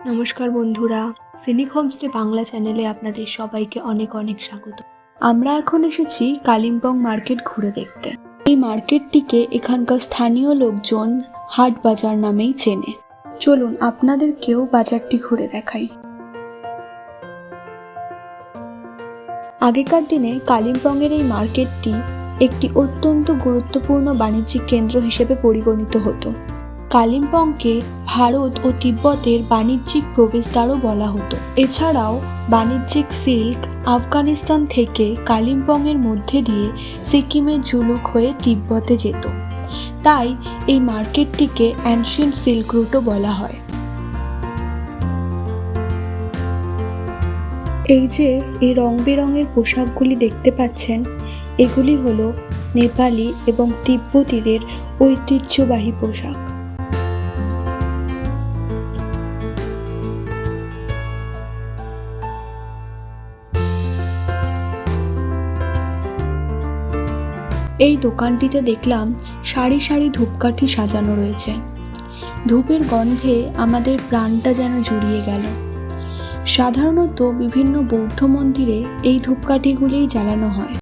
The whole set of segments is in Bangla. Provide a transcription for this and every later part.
নমস্কার বন্ধুরা, সিনিক হোমস্টে বাংলা চ্যানেলে আপনাদের সবাইকে অনেক অনেক স্বাগত। আমরা এখন এসেছি কালিম্পং মার্কেট ঘুরে দেখতে। এই মার্কেটটিকে এখানকার স্থানীয় লোকজন হাট বাজার নামেই চেনে। চলুন আপনাদেরকেও বাজারটি ঘুরে দেখাই। আগেকার দিনে কালিম্পংয়ের এই মার্কেটটি একটি অত্যন্ত গুরুত্বপূর্ণ বাণিজ্যিক কেন্দ্র হিসেবে পরিগণিত হতো। কালিম্পংকে ভারত ও তিব্বতের বাণিজ্যিক প্রবেশদ্বারও বলা হতো। এছাড়াও বাণিজ্যিক সিল্ক আফগানিস্তান থেকে কালিম্পংয়ের মধ্যে দিয়ে সিকিমের জুলুক হয়ে তিব্বতে যেত। তাই এই মার্কেটটিকে অ্যানশিয়েন্ট সিল্ক রুটও বলা হয়। এই যে এই রং বেরঙের পোশাকগুলি দেখতে পাচ্ছেন, এগুলি হলো নেপালি এবং তিব্বতীদের ঐতিহ্যবাহী পোশাক। এই দোকানটিতে দেখলাম সারি সারি ধূপকাঠি সাজানো রয়েছে। ধূপের গন্ধে আমাদের প্রাণটা যেন জুড়িয়ে গেল। সাধারণত বিভিন্ন বৌদ্ধ মন্দিরে এই ধূপকাঠিগুলিই জ্বালানো হয়।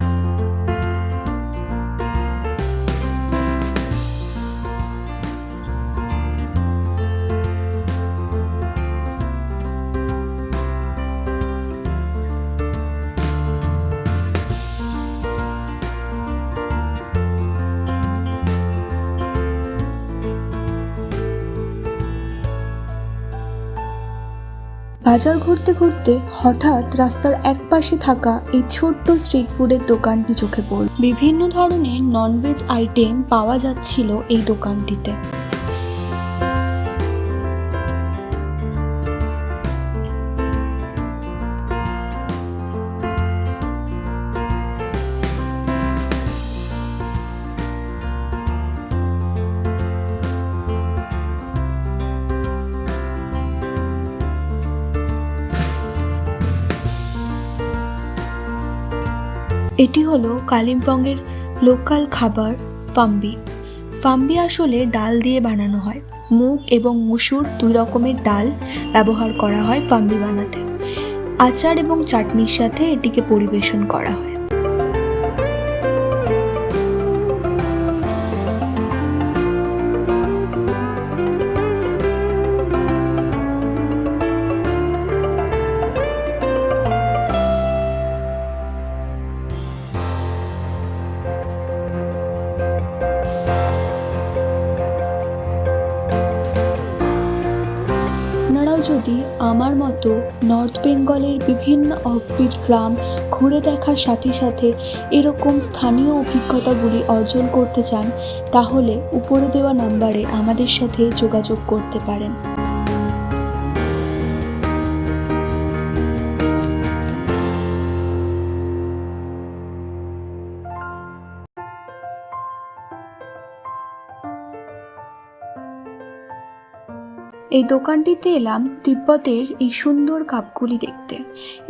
বাজার ঘুরতে ঘুরতে হঠাৎ রাস্তার একপাশে থাকা এই ছোট্ট স্ট্রিট ফুডের দোকানটি চোখে পড়ল। বিভিন্ন ধরনের ননভেজ আইটেম পাওয়া যাচ্ছিল এই দোকানটিতে। এটি হলো কালিম্পংয়ের লোকাল খাবার ফাম্বি। ফাম্বি আসলে ডাল দিয়ে বানানো হয়। মুগ এবং মসুর দুই রকমের ডাল ব্যবহার করা হয় ফাম্বি বানাতে। আচার এবং চাটনির সাথে এটিকে পরিবেশন করা হয়। আপনারাও যদি আমার মতো নর্থ বেঙ্গলের বিভিন্ন অফবিট গ্রাম ঘুরে দেখার সাথে সাথে এরকম স্থানীয় অভিজ্ঞতাগুলি অর্জন করতে চান, তাহলে উপরে দেওয়া নাম্বারে আমাদের সাথে যোগাযোগ করতে পারেন। এই দোকানটিতে এলাম তিব্বতের এই সুন্দর কাপগুলি দেখতে।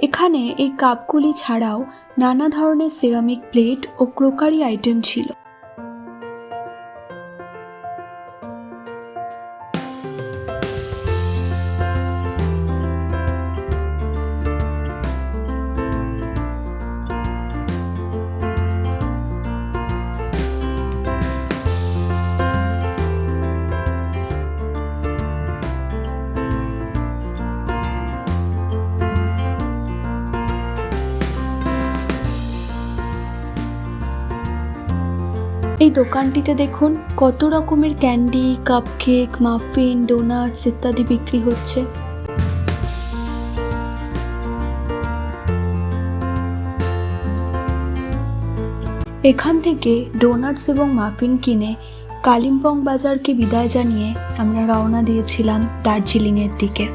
এখানে এই কাপগুলি ছাড়াও নানা ধরনের সিরামিক প্লেট ও ক্রোকারি আইটেম ছিল। এই দোকানটিতে দেখুন কত রকমের ক্যান্ডি, কাপকেক, মাফিন, ডোনাটস ইত্যাদি বিক্রি হচ্ছে। এখান থেকে ডোনাটস এবং মাফিন কিনে কালিম্পং বাজারকে বিদায় জানিয়ে আমরা রওনা দিয়েছিলাম দার্জিলিংয়ের দিকে।